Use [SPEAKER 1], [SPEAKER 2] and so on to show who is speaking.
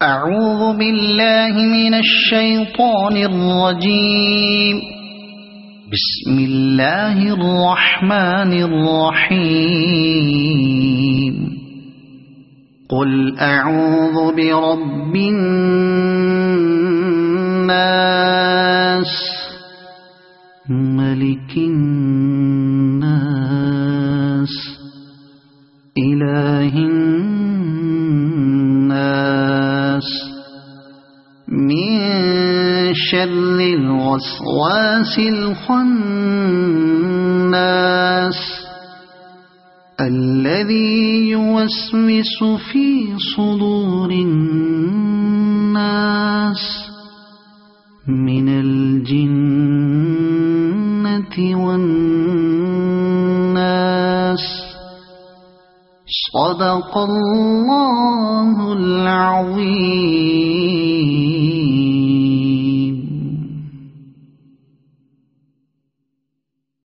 [SPEAKER 1] أعوذ بالله من الشيطان الرجيم. بسم الله الرحمن الرحيم. قل أعوذ برب الناس ملك الناس إله الناس من شر الوسواس الخناس الذي يوسوس في صدور الناس من الجنة والناس. صدق الله العظيم.